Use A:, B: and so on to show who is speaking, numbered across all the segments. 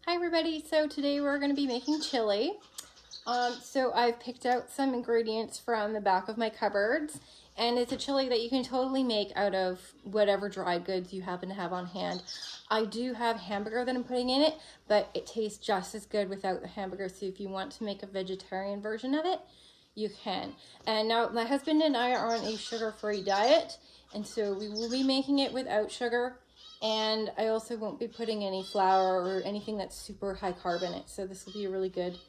A: Hi everybody, so today we're going to be making chili. So I've picked out some ingredients from the back of my cupboards, and it's a chili that you can totally make out of whatever dry goods you happen to have on hand. I do have hamburger that I'm putting in it, but it tastes just as good without the hamburger, so if you want to make a vegetarian version of it, you can. And now my husband and I are on a sugar-free diet, and so we will be making it without sugar. And I also won't be putting any flour or anything that's super high carb in it. So this will be a really good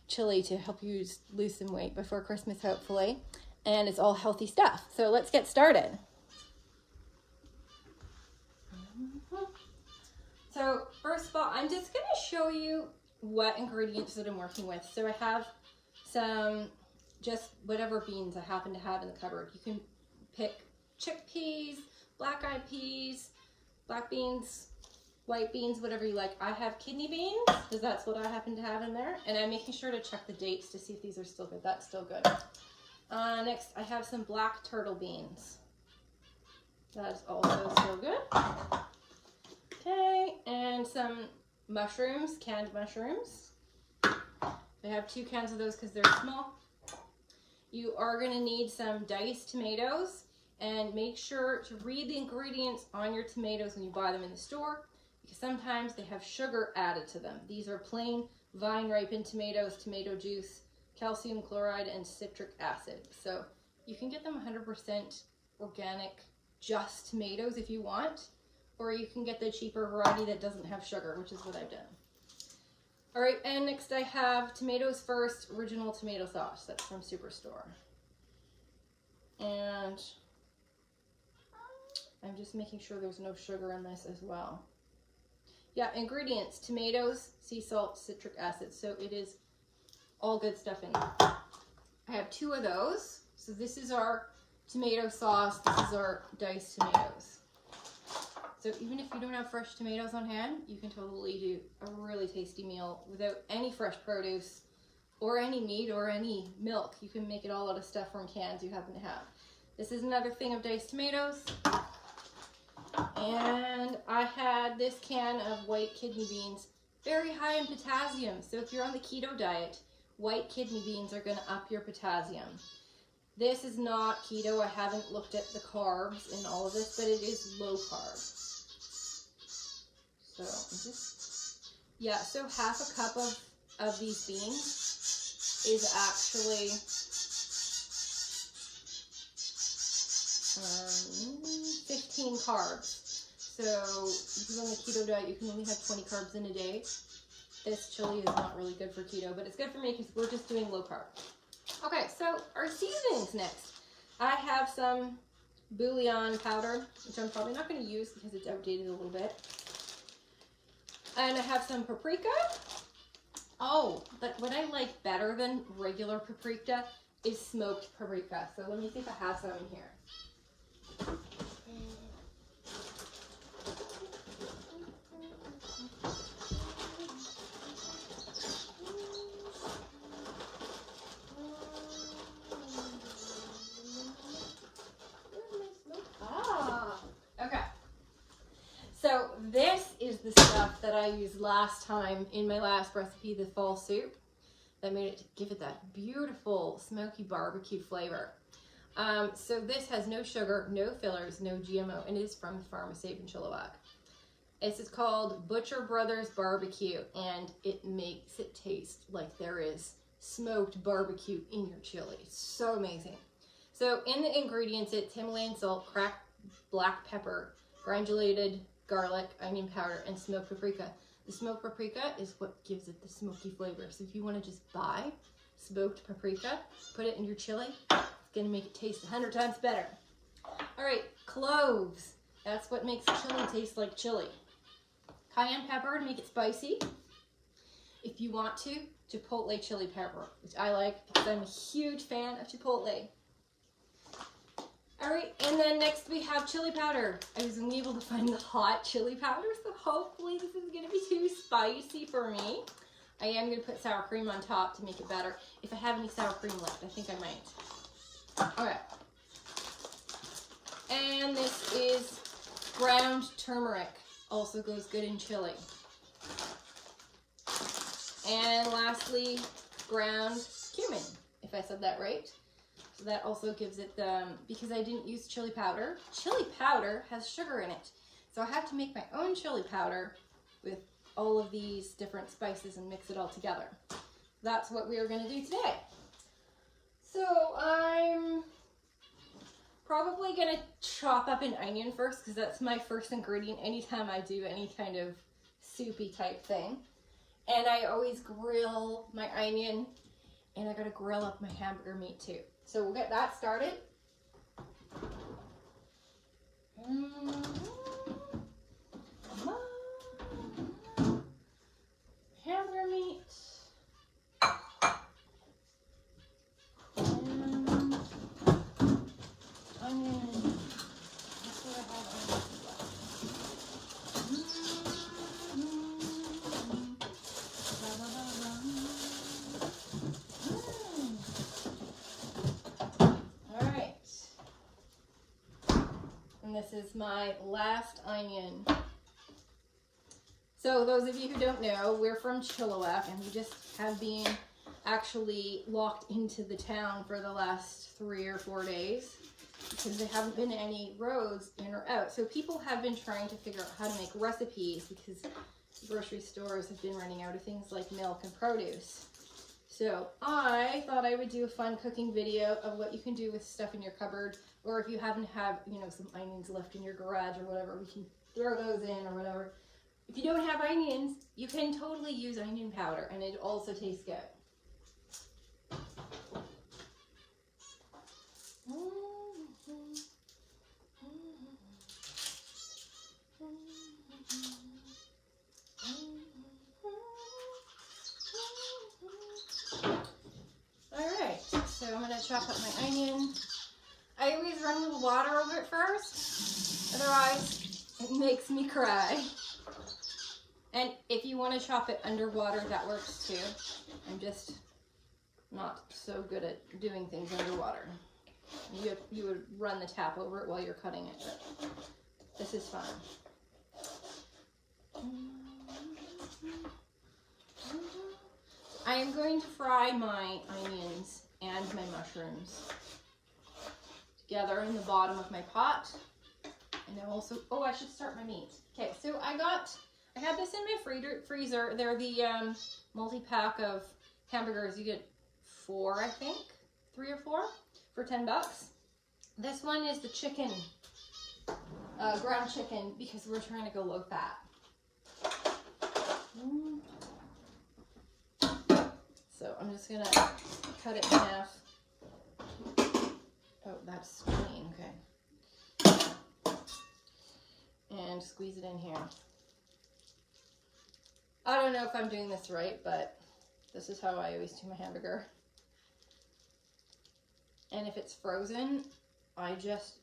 A: chili to help you lose some weight before Christmas, hopefully. And it's all healthy stuff. So let's get started. So first of all, I'm just going to show you what ingredients that I'm working with. So I have some just whatever beans I happen to have in the cupboard. You can pick chickpeas, black-eyed peas, black beans, white beans, whatever you like. I have kidney beans, because that's what I happen to have in there. And I'm making sure to check the dates to see if these are still good. That's still good. Next, I have some black turtle beans. That's also still good. Okay, and some mushrooms, canned mushrooms. I have 2 cans of those because they're small. You are going to need some diced tomatoes. And make sure to read the ingredients on your tomatoes when you buy them in the store, because sometimes they have sugar added to them. These are plain vine-ripened tomatoes, tomato juice, calcium chloride, and citric acid. So you can get them 100% organic, just tomatoes if you want, or you can get the cheaper variety that doesn't have sugar, which is what I've done. All right, and next I have Tomatoes First original tomato sauce. That's from Superstore. And I'm just making sure there's no sugar in this as well. Yeah, ingredients: tomatoes, sea salt, citric acid. So it is all good stuff in there. I have 2 of those. So this is our tomato sauce. This is our diced tomatoes. So even if you don't have fresh tomatoes on hand, you can totally do a really tasty meal without any fresh produce or any meat or any milk. You can make it all out of stuff from cans you happen to have. This is another thing of diced tomatoes. And I had this can of white kidney beans, very high in potassium. So if you're on the keto diet, white kidney beans are going to up your potassium. This is not keto. I haven't looked at the carbs in all of this, but it is low carb. So yeah, so half a cup of these beans is actually 15 carbs. So if you're on the keto diet, you can only have 20 carbs in a day. This chili is not really good for keto, but it's good for me because we're just doing low carb. Okay, so our seasonings next. I have some bouillon powder, which I'm probably not going to use because it's outdated a little bit. And I have some paprika. Oh, but what I like better than regular paprika is smoked paprika. So let me see if I have some in here. Okay. So this is the stuff that I used last time in my last recipe, the fall soup, that made it give it that beautiful smoky barbecue flavor. So this has no sugar, no fillers, no GMO, and it is from the farm safe in Chilliwack. This is called Butcher Brothers Barbecue, and it makes it taste like there is smoked barbecue in your chili. It's so amazing. So in the ingredients, it's Himalayan salt, cracked black pepper, granulated garlic, onion powder, and smoked paprika. The smoked paprika is what gives it the smoky flavor. So if you want to just buy smoked paprika, put it in your chili, it's going to make it taste 100 times better. All right, cloves. That's what makes chili taste like chili. Cayenne pepper to make it spicy. If you want to, Chipotle chili pepper, which I like because I'm a huge fan of Chipotle. All right, and then next we have chili powder. I was only able to find the hot chili powder, so hopefully this is gonna be too spicy for me. I am gonna put sour cream on top to make it better. If I have any sour cream left, I think I might. All right. And this is ground turmeric. Also goes good in chili. And lastly, ground cumin, if I said that right. So that also gives it the, because I didn't use chili powder. Chili powder has sugar in it. So I have to make my own chili powder with all of these different spices and mix it all together. That's what we are going to do today. So I'm probably going to chop up an onion first because that's my first ingredient anytime I do any kind of soupy type thing. And I always grill my onion, and I got to grill up my hamburger meat too. So we'll get that started. Hamburger meat. And onion. That's what I have on this All right. And this is my last onion. So those of you who don't know, we're from Chilliwack, and we just have been actually locked into the town for the last 3 or 4 days because there haven't been any roads in or out. So people have been trying to figure out how to make recipes because grocery stores have been running out of things like milk and produce. So I thought I would do a fun cooking video of what you can do with stuff in your cupboard, or if you happen to have, you know, some onions left in your garage or whatever, we can throw those in or whatever. If you don't have onions, you can totally use onion powder, and it also tastes good. Alright, so I'm going to chop up my onion. I always run a little water over it first, otherwise it makes me cry. And if you want to chop it underwater, that works too. I'm just not so good at doing things underwater. You would run the tap over it while you're cutting it, but this is fun. I am going to fry my onions and my mushrooms together in the bottom of my pot. And I also, oh, I should start my meat. Okay, so I had this in my freezer. They're the multi-pack of hamburgers. You get 4, I think, 3 or 4 for $10. This one is the chicken, ground chicken, because we're trying to go low fat. So I'm just gonna cut it in half. Oh, that's skinny, okay. And squeeze it in here. I don't know if I'm doing this right, but this is how I always do my hamburger. And if it's frozen, I just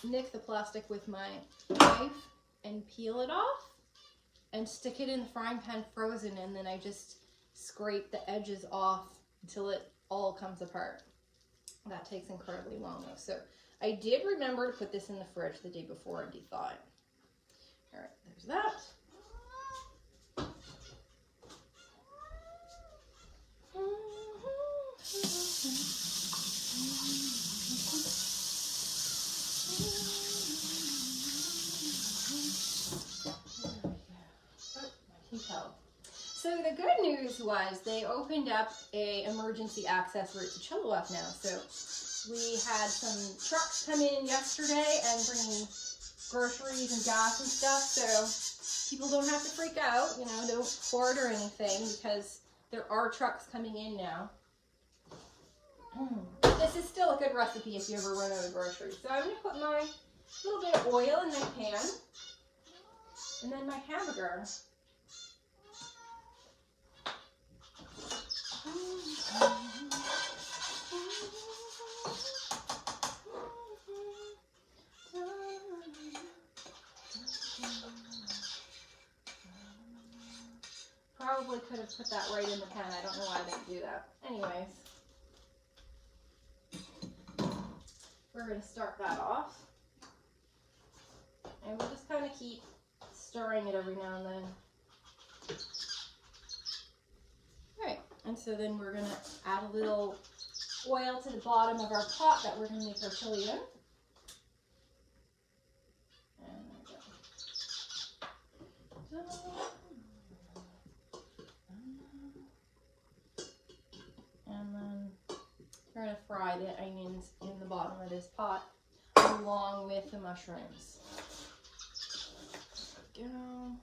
A: nick the plastic with my knife and peel it off and stick it in the frying pan frozen, and then I just scrape the edges off until it all comes apart. That takes incredibly long though. So I did remember to put this in the fridge the day before and de-thaw it. All right, there's that. So the good news was they opened up a emergency access route to Chilliwack now. So we had some trucks come in yesterday and bringing groceries and gas and stuff. So people don't have to freak out, you know, don't hoard or anything, because there are trucks coming in now. This is still a good recipe if you ever run out of groceries. So I'm going to put my little bit of oil in my pan, and then my hamburger. Probably could have put that right in the pan. I don't know why I didn't do that. Anyways, we're going to start that off. And we'll just kind of keep stirring it every now and then. And so then we're going to add a little oil to the bottom of our pot that we're going to make our chili in. And there we go. And then we're going to fry the onions in the bottom of this pot along with the mushrooms. There we go.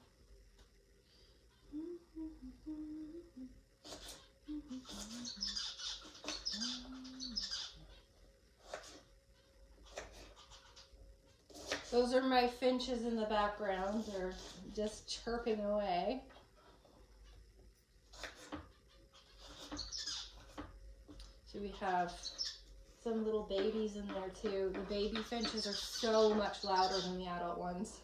A: Those are my finches in the background. They're just chirping away. So we have some little babies in there too. The baby finches are so much louder than the adult ones.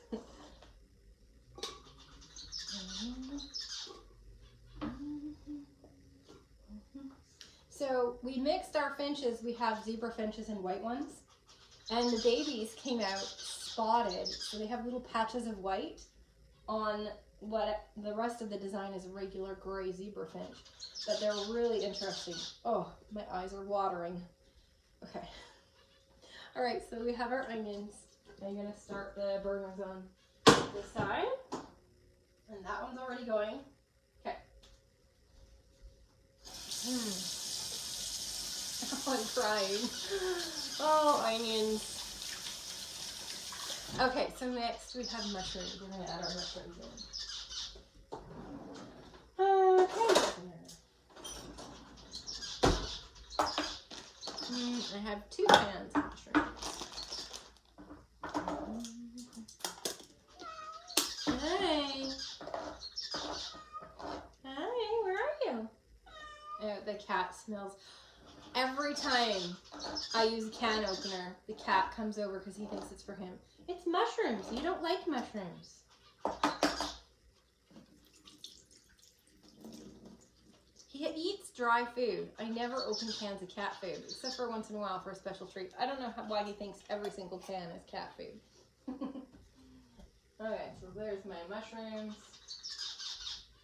A: So we mixed our finches. We have zebra finches and white ones. And the babies came out spotted. So they have little patches of white on what the rest of the design is a regular gray zebra finch. But they're really interesting. Oh, my eyes are watering. Okay. All right, so we have our onions. I'm going to start the burners on this side. And that one's already going. Okay. Oh, I'm crying. Oh, onions. Okay, so next we have mushrooms. We're going to add our mushrooms in. Okay. I have 2 cans of mushrooms. Hey. Hi, where are you? Oh, the cat smells. Every time I use a can opener, the cat comes over because he thinks it's for him. It's mushrooms. You don't like mushrooms. He eats dry food. I never open cans of cat food, except for once in a while for a special treat. I don't know why he thinks every single can is cat food. Okay, so there's my mushrooms.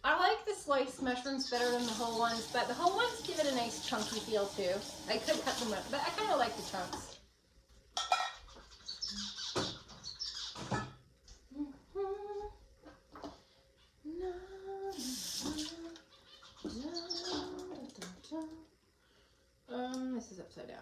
A: I like the sliced mushrooms better than the whole ones, but the whole ones give it a nice chunky feel too. I could cut them up, but I kind of like the chunks. This is upside down.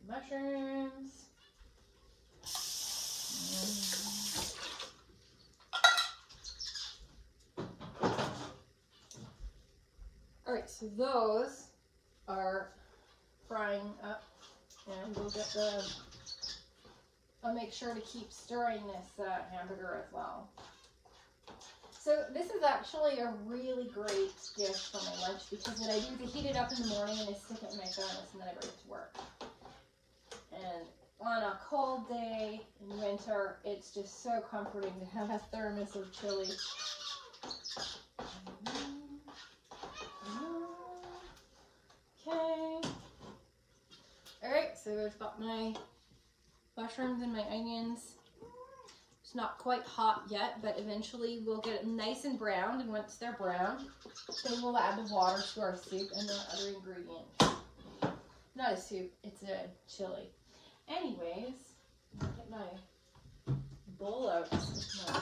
A: Mushrooms. Alright, so those are frying up, and we'll get the, I'll make sure to keep stirring this hamburger as well. So this is actually a really great dish for my lunch because what I do is I heat it up in the morning and I stick it in my thermos and then I bring it to work. And on a cold day in winter, it's just so comforting to have a thermos of chili. Okay. Alright, so I've got my mushrooms and my onions. It's not quite hot yet, but eventually we'll get it nice and browned, and once they're brown, then we'll add the water to our soup and the other ingredients. Not a soup, it's a chili. Anyways, get my bowl out with my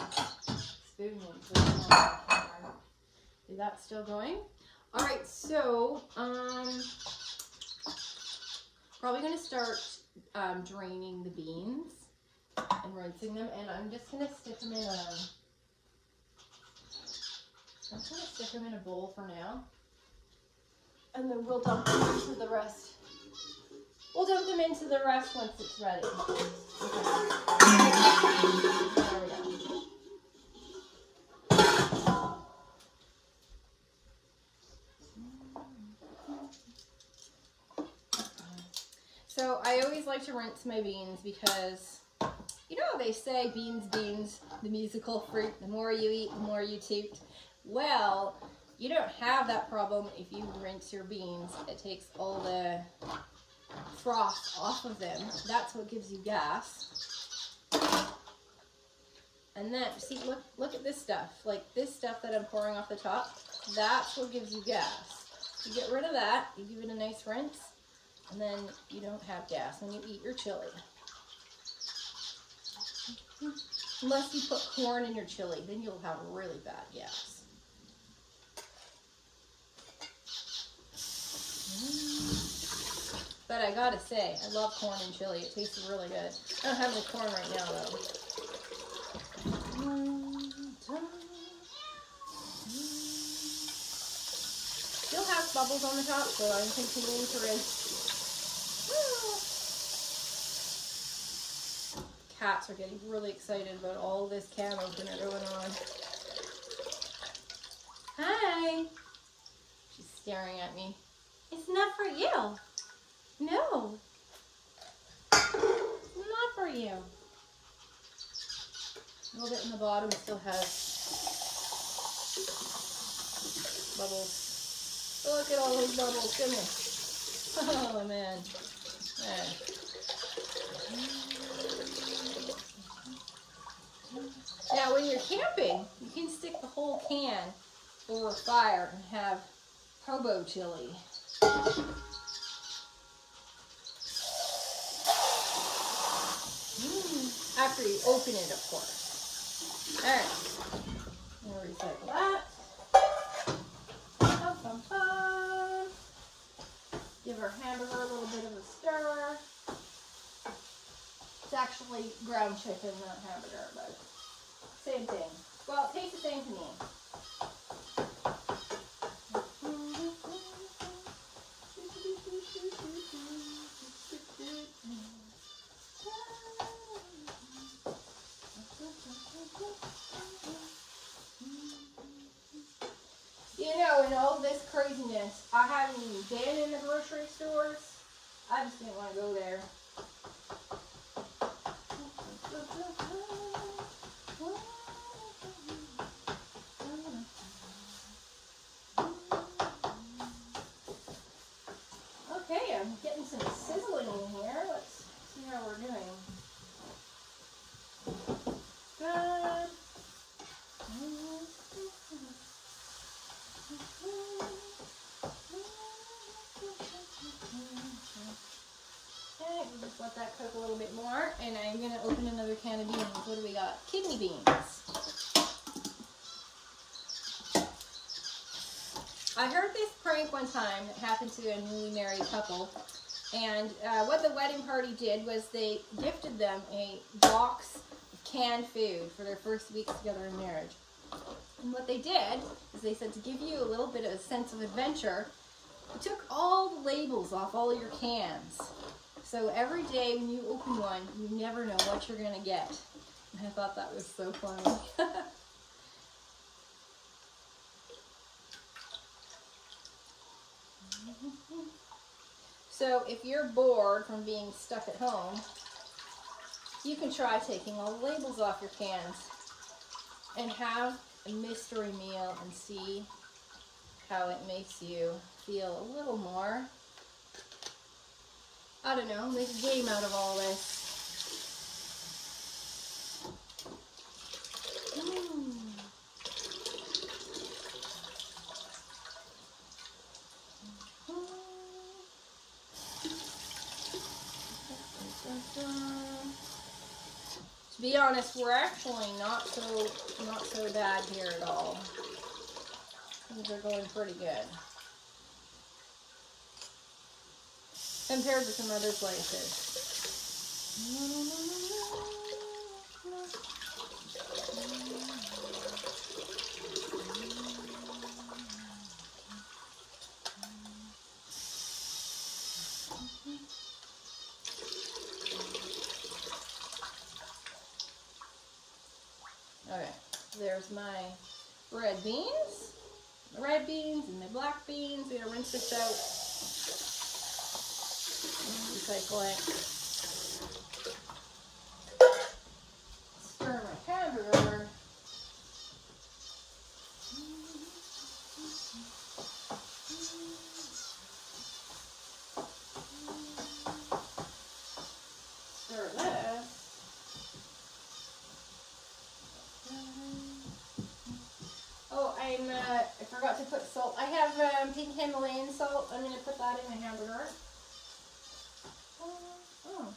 A: spoon and put it on the camera. Is that still going? Alright, so probably going to start draining the beans and rinsing them, and I'm just going to stick them in a bowl for now, and then we'll dump them into the rest. We'll dump them into the rest once it's ready. Okay. There we go. So I always like to rinse my beans because You know how they say beans, beans, the musical fruit, the more you eat, the more you toot? Well, you don't have that problem if you rinse your beans. It takes all the froth off of them. That's what gives you gas. And then, see, look at this stuff. Like this stuff that I'm pouring off the top, that's what gives you gas. You get rid of that, you give it a nice rinse, and then you don't have gas when you eat your chili. Unless you put corn in your chili, then you'll have really bad gas. But I gotta say, I love corn and chili. It tastes really good. I don't have any corn right now though. Still has bubbles on the top, so I'm continuing to rinse. Cats are getting really excited about all this can opener going on. Hi! She's staring at me. It's not for you. No. It's not for you. A little bit in the bottom still has bubbles. Look at all those bubbles. Goodness. Oh, man. There. Now, when you're camping, you can stick the whole can over fire and have hobo chili. After you open it, of course. Alright. I'm going to recycle that. Bum, bum, bum. Give our hamburger a little bit of a stir. It's actually ground chicken, not hamburger, but same thing. Well, it tastes the same to me. You know, in all this craziness, I haven't even been in the grocery stores. I just didn't want to go there. Okay, I'm getting some sizzling in here. Let's see how we're doing. Good. Okay, we'll just let that cook a little bit more, and I'm going to open another can of beans. What do we got? Kidney beans. I heard this prank one time that happened to a newly married couple, and what the wedding party did was they gifted them a box of canned food for their first weeks together in marriage. And what they did is they said to give you a little bit of a sense of adventure, they took all the labels off all your cans. So every day when you open one, you never know what you're going to get. And I thought that was so funny. So if you're bored from being stuck at home, you can try taking all the labels off your cans and have a mystery meal and see how it makes you feel a little more, I don't know, make a game out of all this. To be honest, we're actually not so bad here at all. Things are going pretty good compared to some other places. Okay, there's my red beans. The red beans and the black beans. We're gonna rinse this out. Recycle it. I forgot to put salt. I have pink Himalayan salt. I'm going to put that in my hamburger. Oh.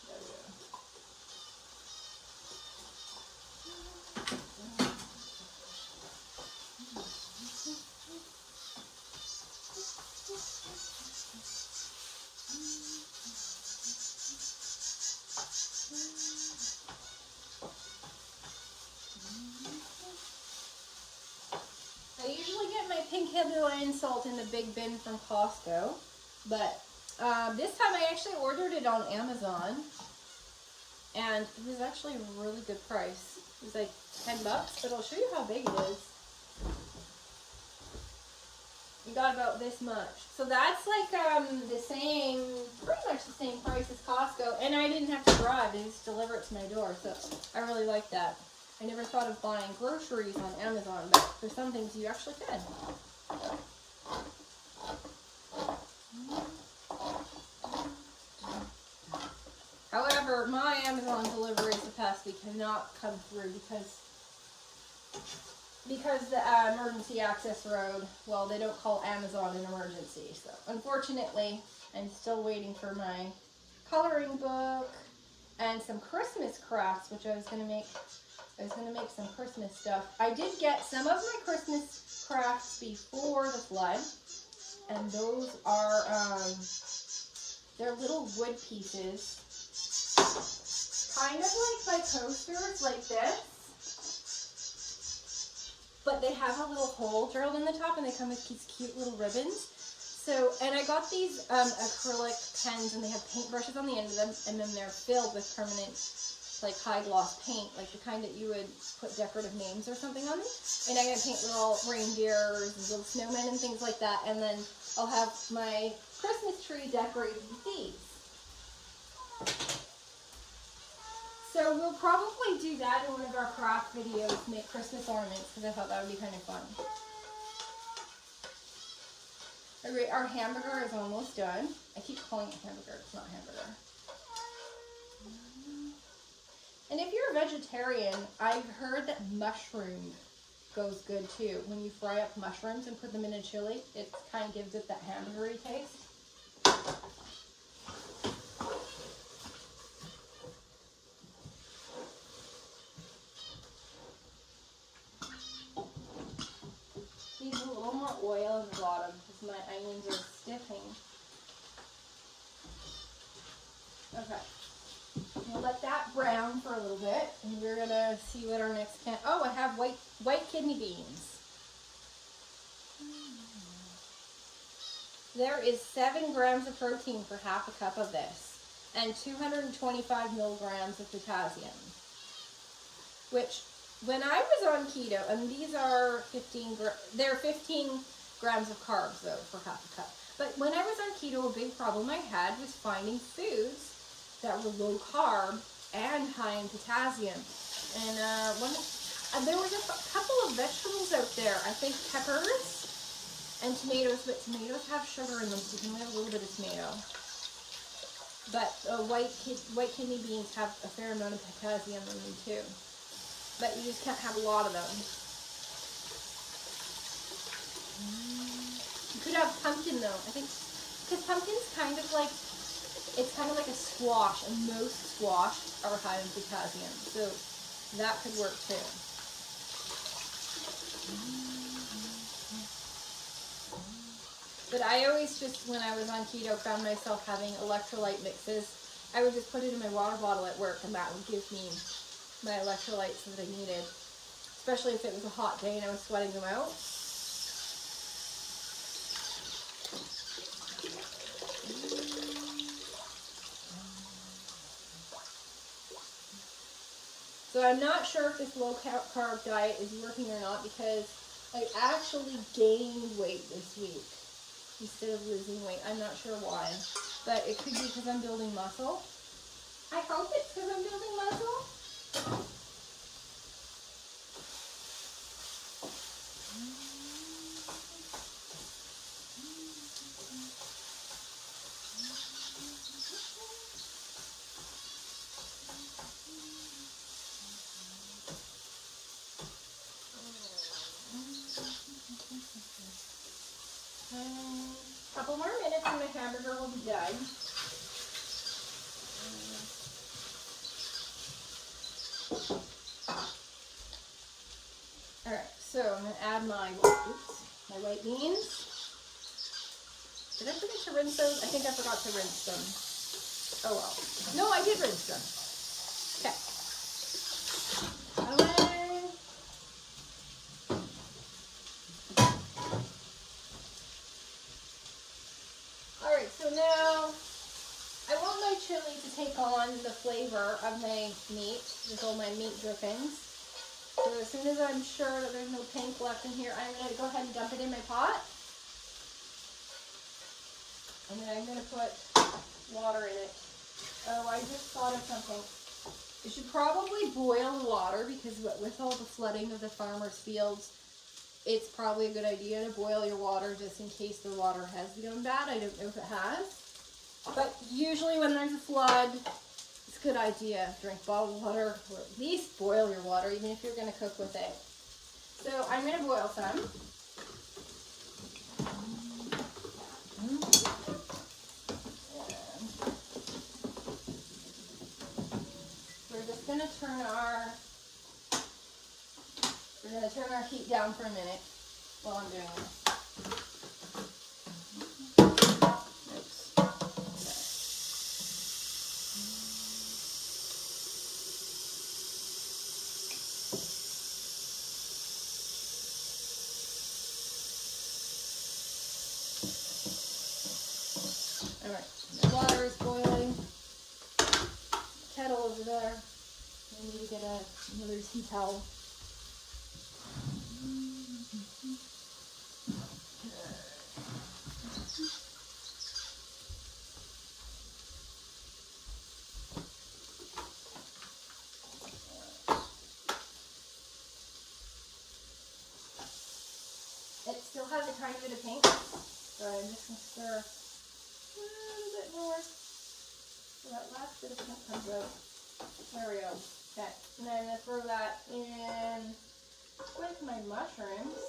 A: There we go. I usually get my pink Himalayan salt in the big bin from Costco, but this time I actually ordered it on Amazon, and it was actually a really good price. It was like $10, but I'll show you how big it is. You got about this much. So that's like the same, pretty much the same price as Costco, and I didn't have to drive, they just deliver it to my door, so I really like that. I never thought of buying groceries on Amazon, but for some things you actually can. However, my Amazon deliveries the past week have not come through because the emergency access road, well, they don't call Amazon an emergency. So unfortunately, I'm still waiting for my coloring book and some Christmas crafts, which I was going to make some Christmas stuff. I did get some of my Christmas crafts before the flood, and those are, they're little wood pieces, kind of like my coasters, like this, but they have a little hole drilled in the top, and they come with these cute little ribbons. So, and I got these acrylic pens, and they have paintbrushes on the end of them, and then they're filled with permanent, like high gloss paint, like the kind that you would put decorative names or something on them. And I'm gonna paint little reindeers and little snowmen and things like that, and then I'll have my Christmas tree decorated with these. So we'll probably do that in one of our craft videos, make Christmas ornaments, because I thought that would be kind of fun. Alright, our hamburger is almost done. I keep calling it hamburger, it's not hamburger. And if you're a vegetarian, I've heard that mushroom goes good too. When you fry up mushrooms and put them in a chili, it kind of gives it that hamburgery taste. Needs a little more oil in the bottom because my onions are stiffing. Okay. We'll let that brown for a little bit, and we're gonna see what our next can. Oh, I have white kidney beans. There is 7 grams of protein for half a cup of this, and 225 milligrams of potassium. Which, when I was on keto, and these are 15 grams of carbs though for half a cup. But when I was on keto, a big problem I had was finding foods that were low carb and high in potassium. And there was a couple of vegetables out there. I think peppers and tomatoes, but tomatoes have sugar in them, so you can only have a little bit of tomato. But white kidney beans have a fair amount of potassium in them too. But you just can't have a lot of them. You could have pumpkin though, I think, because pumpkin's kind of like, it's kind of like a squash, and most squash are high in potassium, so that could work too. But I always just, when I was on keto, found myself having electrolyte mixes. I would just put it in my water bottle at work, and that would give me my electrolytes that I needed, especially if it was a hot day and I was sweating them out. So I'm not sure if this low-carb diet is working or not, because I actually gained weight this week instead of losing weight. I'm not sure why, but it could be because I'm building muscle. I hope it's because I'm building muscle. couple more minutes and my hamburger will be done. Alright, so I'm going to add my white beans. Did I forget to rinse those? I think I forgot to rinse them. Oh well. No, I did rinse them. Okay. Alright, so now I want my chili to take on the flavor of my meat with all my meat drippings. So as soon as I'm sure that there's no pink left in here, I'm going to go ahead and dump it in my pot. And then I'm going to put water in it. Oh, I just thought of something. You should probably boil the water because with all the flooding of the farmers' fields, it's probably a good idea to boil your water just in case the water has gone bad. I don't know if it has. But usually when there's a flood, it's a good idea. Drink bottled water or at least boil your water even if you're going to cook with it. So I'm going to boil some. We're going to turn our heat down for a minute while I'm doing this. Oops. Okay. Alright, the water is boiling. Kettle over there. I need to get another tea towel. It still has a tiny bit of pink, so I'm just going to stir a little bit more so that last bit of pink comes out. There we go. Okay, and then I'm going to throw that in with my mushrooms.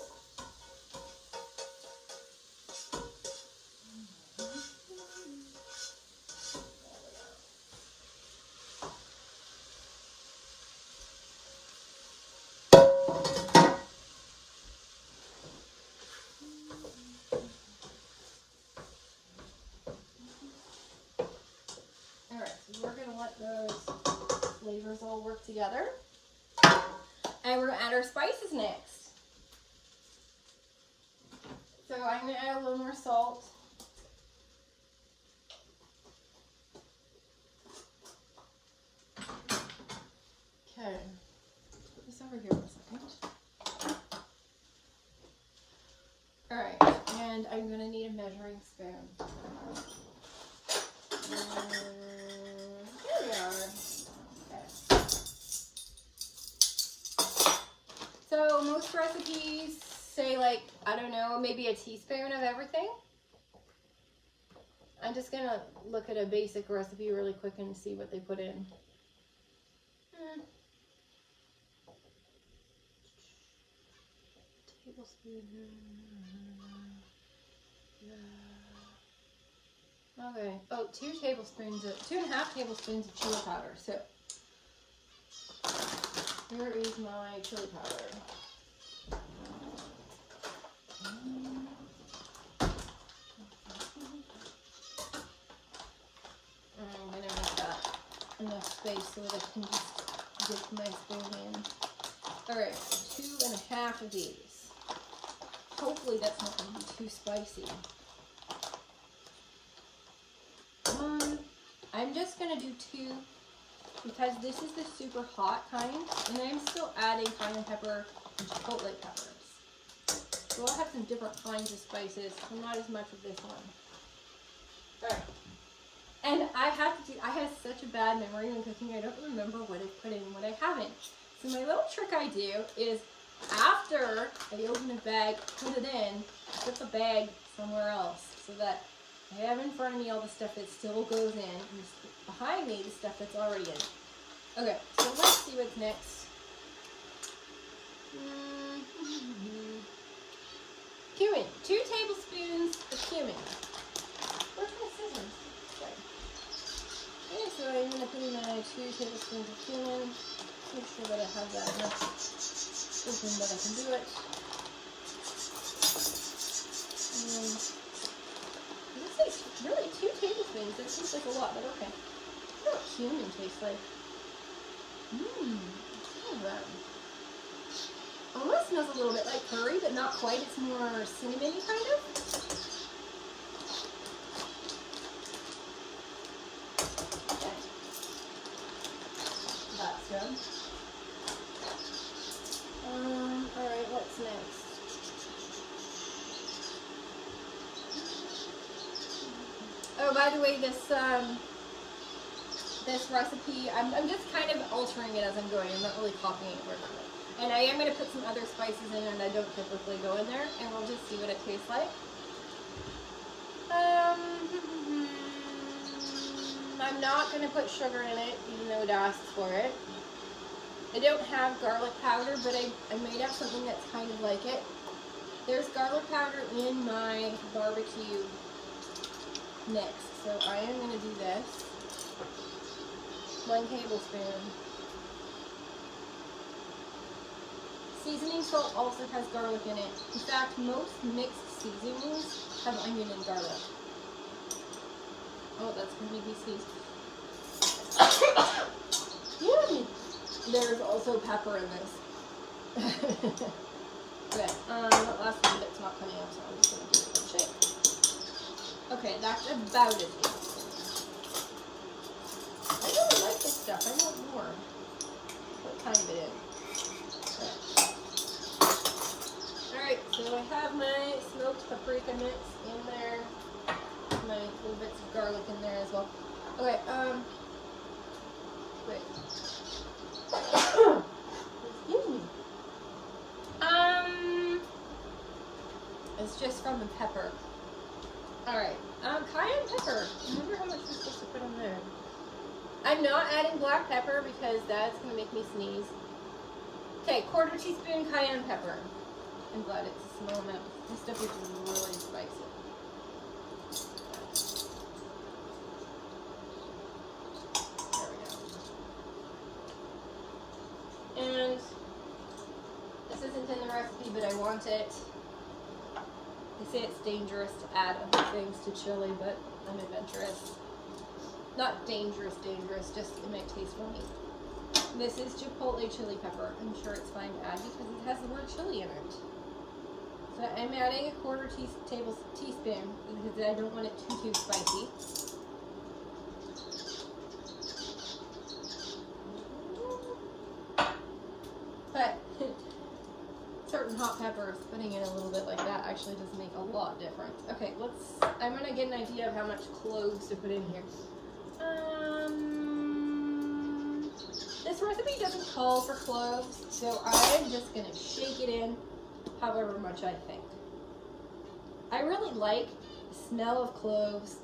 A: We're going to let those flavors all work together. And we're going to add our spices next. So I'm going to add a little more salt. Okay. Put this over here for a second. Alright, and I'm going to need a measuring spoon. Here we are. Okay. So most recipes say like, I don't know, maybe a teaspoon of everything. I'm just going to look at a basic recipe really quick and see what they put in. Tablespoon. Okay. Oh, 2.5 tablespoons of chili powder. So here is my chili powder. I'm gonna make that enough space so that I can just dip my spoon in. Alright, 2.5 of these. Hopefully that's not going to be too spicy. I'm just going to do 2 because this is the super hot kind, and I'm still adding cayenne pepper and chipotle peppers. So I'll have some different kinds of spices, so not as much of this one. Alright. And I have such a bad memory when cooking, I don't remember what I put in and what I haven't. So my little trick I do is after I open a bag, put it in, put the bag somewhere else so that I have in front of me all the stuff that still goes in and behind me the stuff that's already in. Okay, so let's see what's next. Cumin. 2 tablespoons of cumin. scissors. Okay. Okay, so I'm going to put in my 2 tablespoons of cumin. Make sure that I have that enough open that I can do it. And let's say really 2 tablespoons. That seems like a lot, but okay. I wonder what cumin tastes like. Almost smells a little bit like curry, but not quite. It's more cinnamony kind of. Okay. That's good. Alright, what's next? Oh, by the way, this recipe, I'm just kind of altering it as I'm going. I'm not really copying it word for word. And I am going to put some other spices in and I don't typically go in there, and we'll just see what it tastes like. I'm not going to put sugar in it, even though it asks for it. I don't have garlic powder, but I made up something that's kind of like it. There's garlic powder in my barbecue mix, so I am going to do this. 1 tablespoon. Seasoning salt also has garlic in it. In fact, most mixed seasonings have onion and garlic. Oh, that's going to make me sneeze. There's also pepper in this. Okay, that last one bit's not coming out, so I'm just going to do it in shape. Okay, that's about it. I really like this stuff. I want more. Put a tiny bit in. Alright, so I have my smoked paprika mix in there. My little bits of garlic in there as well. Okay, wait. Excuse me. It's just from the pepper. Alright, cayenne pepper. I wonder how much we're supposed to put in there. I'm not adding black pepper because that's going to make me sneeze. Okay, 1/4 teaspoon cayenne pepper. I'm glad it's a small amount. This stuff is really spicy. There we go. And this isn't in the recipe, but I want it. They say it's dangerous to add other things to chili, but I'm adventurous. Not dangerous, just it might taste funny. This is Chipotle chili pepper. I'm sure it's fine to add because it has the word chili in it. So I'm adding a 1/4 teaspoon because I don't want it too spicy. But certain hot peppers, putting in a little bit like that actually does make a lot difference. Okay, I'm gonna get an idea of how much cloves to put in here. This recipe doesn't call for cloves, so I'm just gonna shake it in however much I think. I really like the smell of cloves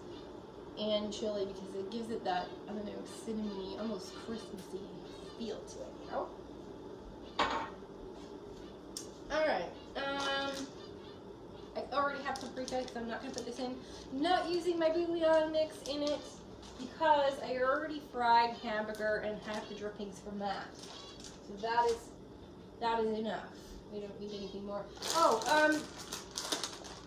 A: and chili because it gives it that, I don't know, cinnamony, almost Christmassy feel to it, you know? Alright, I already have paprika, so I'm not going to put this in. I'm not using my bouillon mix in it because I already fried hamburger and have the drippings from that. So that is enough. We don't need anything more. Oh,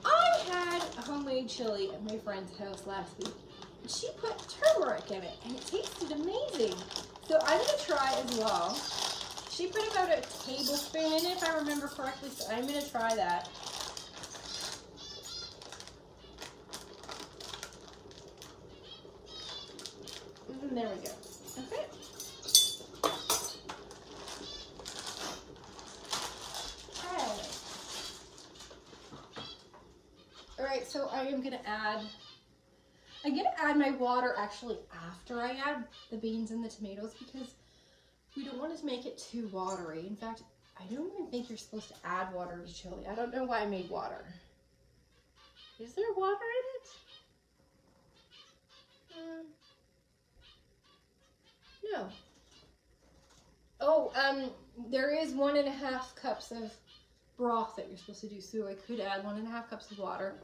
A: I had a homemade chili at my friend's house last week. And she put turmeric in it, and it tasted amazing. So I'm going to try as well. She put about a tablespoon in it, if I remember correctly, so I'm going to try that. And there we go. Okay. Alright, so I'm going to add my water actually after I add the beans and the tomatoes because we don't want to make it too watery. In fact, I don't even think you're supposed to add water to chili. I don't know why I made water. Is there water in it? No. Oh, there is 1.5 cups of broth that you're supposed to do, so I could add 1.5 cups of water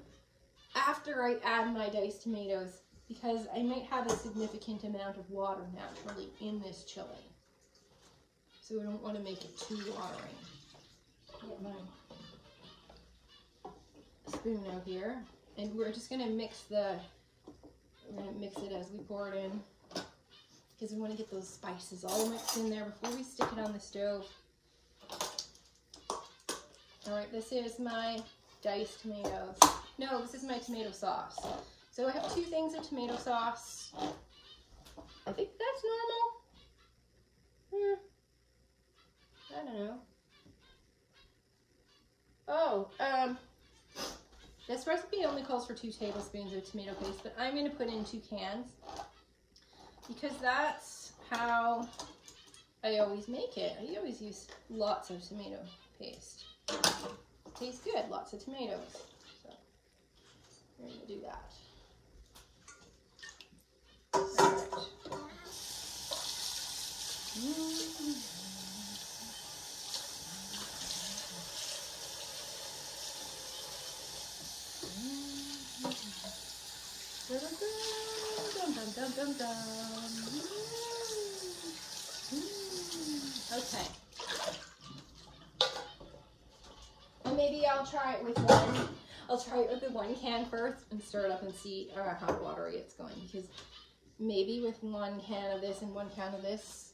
A: after I add my diced tomatoes because I might have a significant amount of water naturally in this chili. So I don't want to make it too watery. Get my spoon out here, and we're just going to mix it as we pour it in, because we want to get those spices all mixed in there before we stick it on the stove. Alright, this is my diced tomatoes. No, this is my tomato sauce. So I have 2 things of tomato sauce. I think that's normal. I don't know. Oh, this recipe only calls for 2 tablespoons of tomato paste, but I'm going to put in 2 cans because that's how I always make it. I always use lots of tomato paste. Tastes good, lots of tomatoes. So we're going to do that. Perfect. Okay. And maybe I'll try it with one. I'll try it with the 1 can first and stir it up and see how watery it's going, because maybe with 1 can of this and 1 can of this,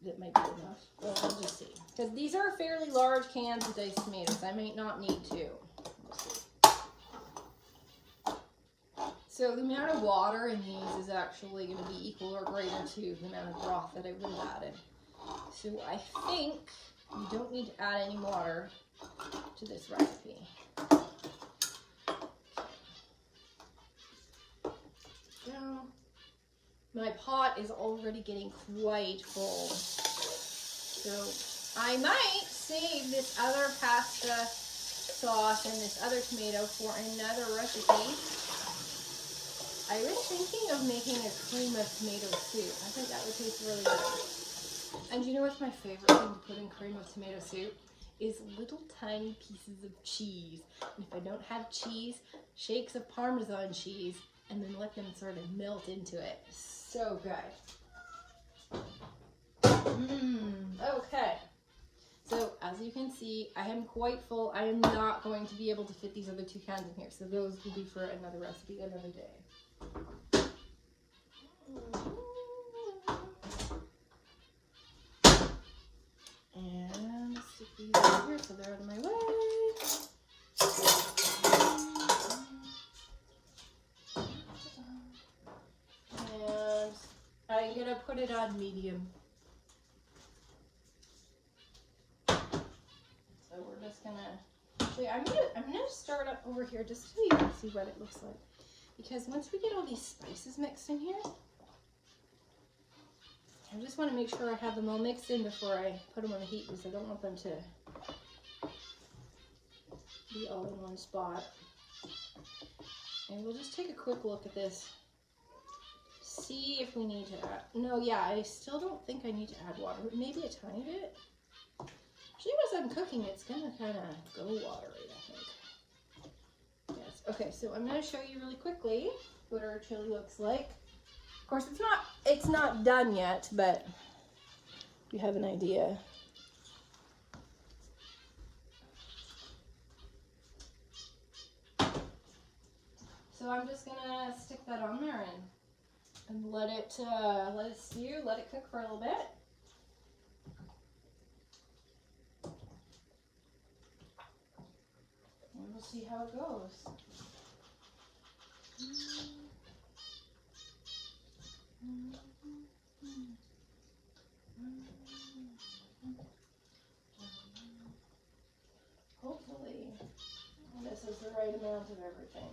A: that might be enough. Well, we'll just see. Because these are fairly large cans of diced tomatoes. I might not need 2. We'll see. So the amount of water in these is actually going to be equal or greater to the amount of broth that I would have added. So I think you don't need to add any water to this recipe. Now, my pot is already getting quite full. So I might save this other pasta sauce and this other tomato for another recipe. I was thinking of making a cream of tomato soup. I think that would taste really good. And you know what's my favorite thing to put in cream of tomato soup? Is little tiny pieces of cheese. And if I don't have cheese, shakes of Parmesan cheese, and then let them sort of melt into it. So good. Okay. So as you can see, I am quite full. I am not going to be able to fit these other 2 cans in here. So those will be for another recipe another day. And stick these over here so they're out of my way. And I'm going to put it on medium. So we're just going to, actually I'm going to start up over here just so you can see what it looks like. Because once we get all these spices mixed in here, I just want to make sure I have them all mixed in before I put them on the heat, because I don't want them to be all in one spot. And we'll just take a quick look at this. See if we need to add, no, yeah, I still don't think I need to add water, but maybe a tiny bit. Actually, as I'm cooking, it's gonna kind of go watery, I think. Yes, okay, so I'm gonna show you really quickly what our chili looks like. Of course, it's not done yet, but you have an idea. So I'm just gonna stick that on there and let it stew, let it cook for a little bit. And we'll see how it goes. Hopefully, this is the right amount of everything.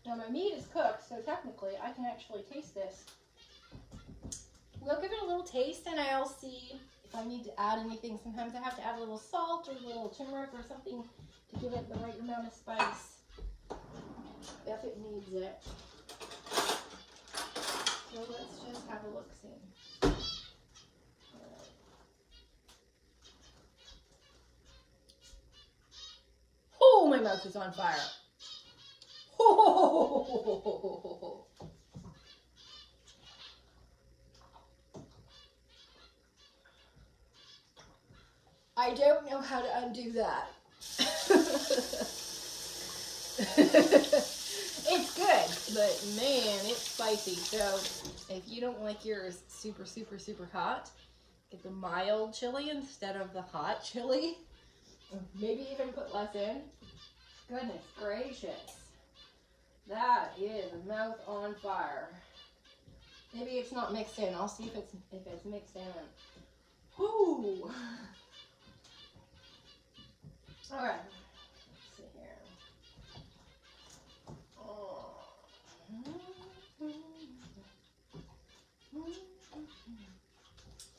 A: Now my meat is cooked, so technically I can actually taste this. We'll give it a little taste and I'll see if I need to add anything. Sometimes I have to add a little salt or a little turmeric or something to give it the right amount of spice, if it needs it. So let's just have a look-see. mouth is on fire. Oh. I don't know how to undo that. It's good, but man, it's spicy. So if you don't like yours super, super, super hot, get the mild chili instead of the hot chili. Maybe even put less in. Goodness gracious. That is a mouth on fire. Maybe it's not mixed in. I'll see if it's mixed in. Whoo! Alright. Let's see here.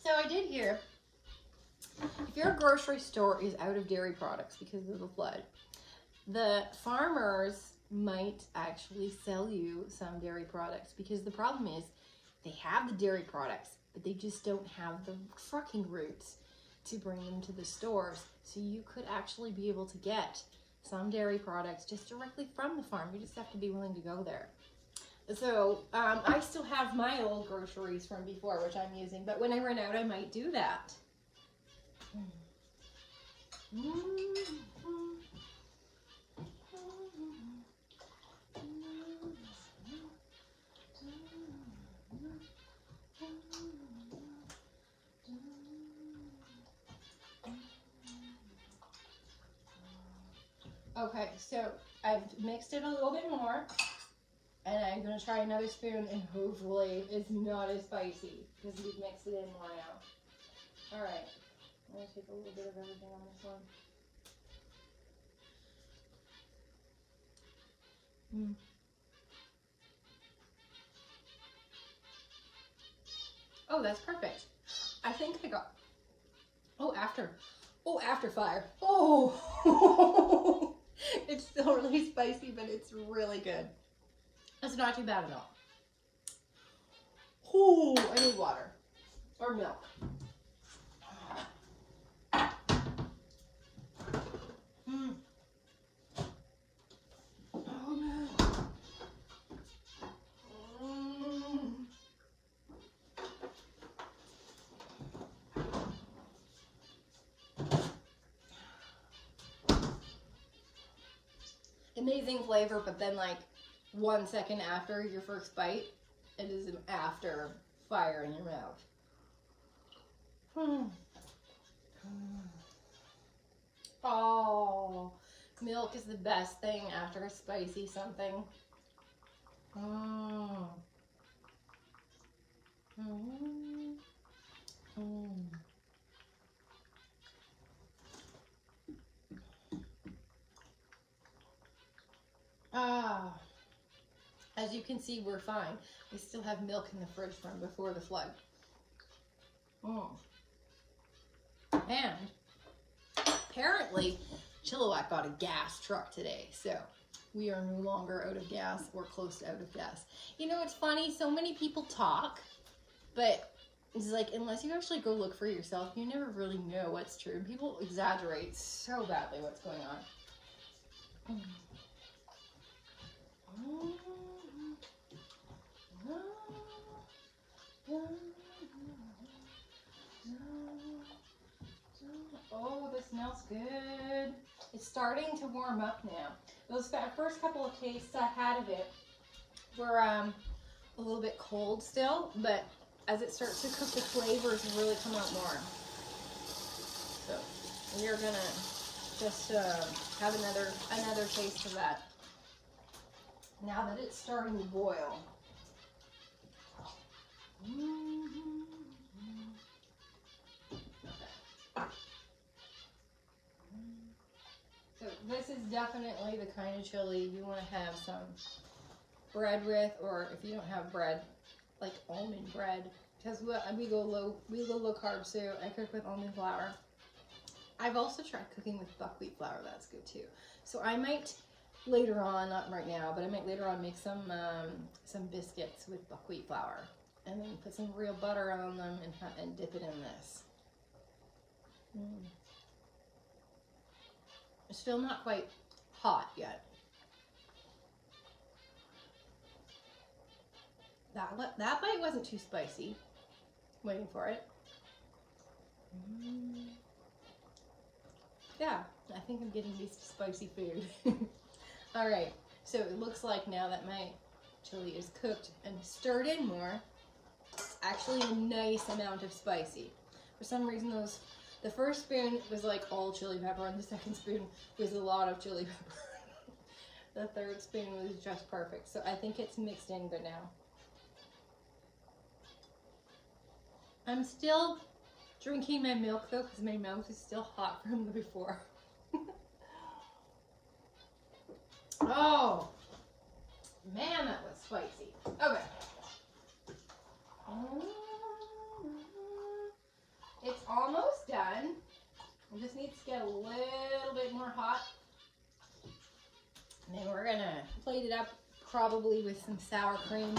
A: So I did hear, if your grocery store is out of dairy products because of the flood, the farmers might actually sell you some dairy products, because the problem is they have the dairy products, but they just don't have the trucking routes to bring them to the stores. So you could actually be able to get some dairy products just directly from the farm. You just have to be willing to go there. So I still have my old groceries from before, which I'm using, but when I run out, I might do that. Okay, so I've mixed it a little bit more, and I'm going to try another spoon, and hopefully it's not as spicy, because we've mixed it in more now. Alright, I'm going to take a little bit of everything on this one. Oh, that's perfect. I think I got, after fire. Oh, it's still really spicy, but it's really good. It's not too bad at all. Oh, I need water or milk. Oh man. Amazing flavor, but then like 1 second after your first bite, it is an after fire in your mouth. Oh, milk is the best thing after a spicy something. As you can see, we're fine. We still have milk in the fridge from before the flood. And apparently, Chilliwack got a gas truck today, so we are no longer out of gas or close to out of gas. You know, it's funny, so many people talk, but it's like, unless you actually go look for yourself, you never really know what's true. People exaggerate so badly what's going on. Oh, this smells good. It's starting to warm up now. Those first couple of tastes I had of it were a little bit cold still, but as it starts to cook, the flavors really come out more. So we're gonna just have another taste of that now that it's starting to boil. So this is definitely the kind of chili you want to have some bread with, or if you don't have bread, like almond bread, because we go low carb, so I cook with almond flour. I've also tried cooking with buckwheat flour. That's good too. So I might later on, not right now, but I might later on make some biscuits with buckwheat flour, and then put some real butter on them and dip it in this. It's still not quite hot yet. That bite wasn't too spicy. Waiting for it. Yeah, I think I'm getting used to spicy food. All right, so it looks like now that my chili is cooked and stirred in more, it's actually a nice amount of spicy. For some reason, the first spoon was like all chili pepper, and the second spoon was a lot of chili pepper. The third spoon was just perfect, so I think it's mixed in good now. I'm still drinking my milk though, because my mouth is still hot from the before. Oh, man, that was spicy. Okay. It's almost done. It just needs to get a little bit more hot. And then we're gonna plate it up probably with some sour cream.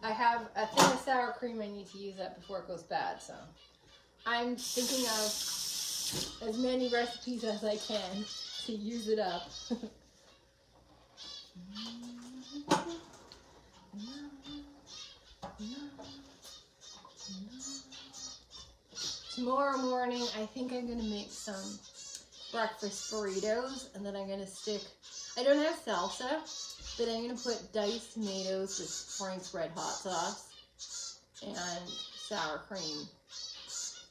A: I have a thing of sour cream I need to use up before it goes bad, so I'm thinking of as many recipes as I can to use it up. Tomorrow morning, I think I'm gonna make some breakfast burritos, and then I'm gonna stick, I don't have salsa, but I'm gonna put diced tomatoes with Frank's Red Hot sauce and sour cream,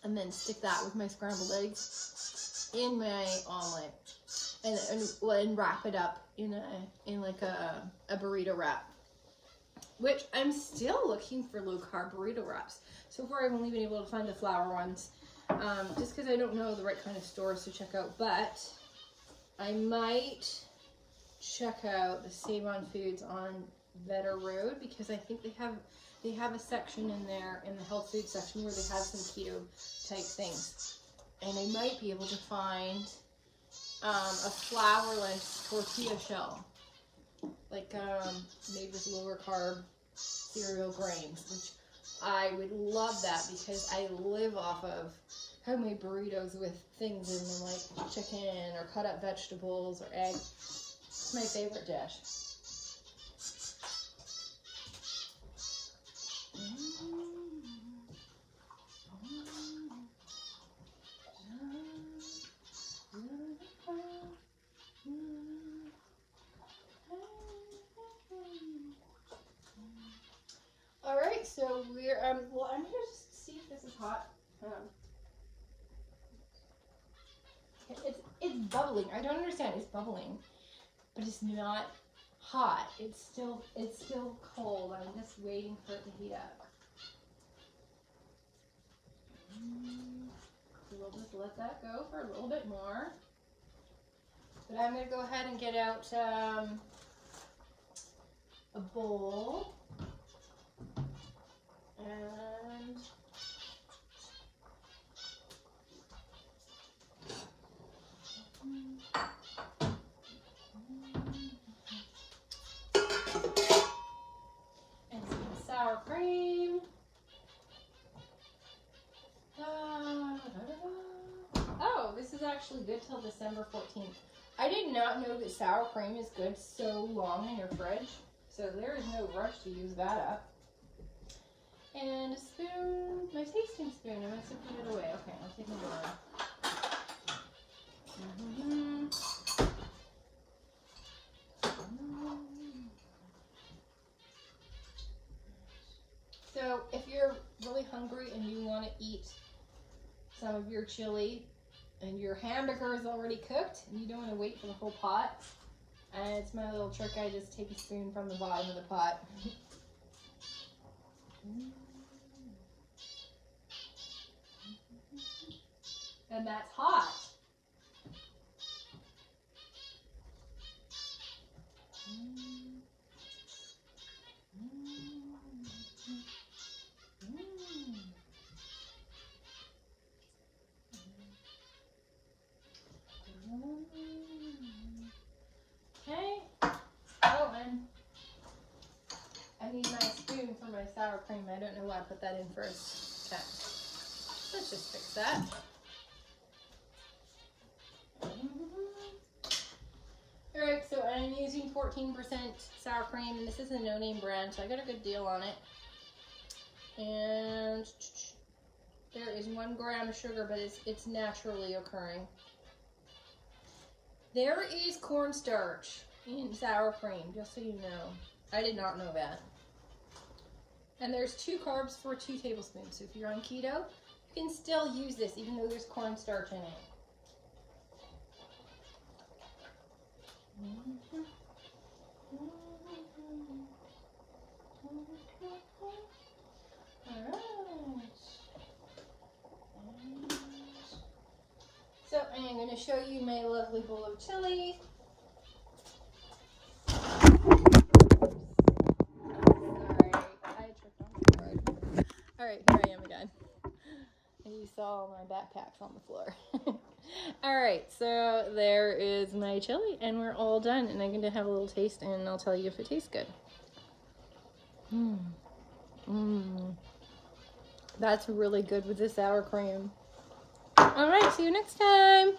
A: and then stick that with my scrambled eggs in my omelet, and wrap it up in like a burrito wrap. Which I'm still looking for low-carb burrito wraps. So far, I've only been able to find the flour ones, just because I don't know the right kind of stores to check out. But I might check out the Save On Foods on Vetter Road, because I think they have a section in there in the health food section where they have some keto type things, and I might be able to find a flourless tortilla shell, like made with lower carb cereal grains, which I would love that, because I live off of homemade burritos with things in them like chicken or cut up vegetables or egg. It's my favorite dish. All right, so we're well, I'm gonna just see if this is hot. It's bubbling. I don't understand. It's bubbling, but it's not hot. It's still cold. I'm just waiting for it to heat up. So we'll just let that go for a little bit more. But I'm gonna go ahead and get out a bowl. And some sour cream. Oh, this is actually good till December 14th. I did not know that sour cream is good so long in your fridge, so there is no rush to use that up. And a spoon, my tasting spoon. I must have put it away. Okay, I'll take another one. So if you're really hungry and you want to eat some of your chili and your hamburger is already cooked and you don't want to wait for the whole pot, and it's my little trick, I just take a spoon from the bottom of the pot. And that's hot. Okay. Oh, and I need my spoon for my sour cream. I don't know why I put that in first. Okay. Let's just fix that. Alright, so 14% sour cream, and this is a no-name brand, so I got a good deal on it. And there is 1 gram of sugar, but it's naturally occurring. There is cornstarch in sour cream, just so you know. I did not know that. And there's 2 carbs for 2 tablespoons. So if you're on keto, you can still use this even though there's cornstarch in it. Alright. So I am going to show you my lovely bowl of chili. Alright, here I am again. And you saw my backpacks on the floor. Alright, so there is my chili, and we're all done. And I'm going to have a little taste, and I'll tell you if it tastes good. That's really good with the sour cream. Alright, see you next time.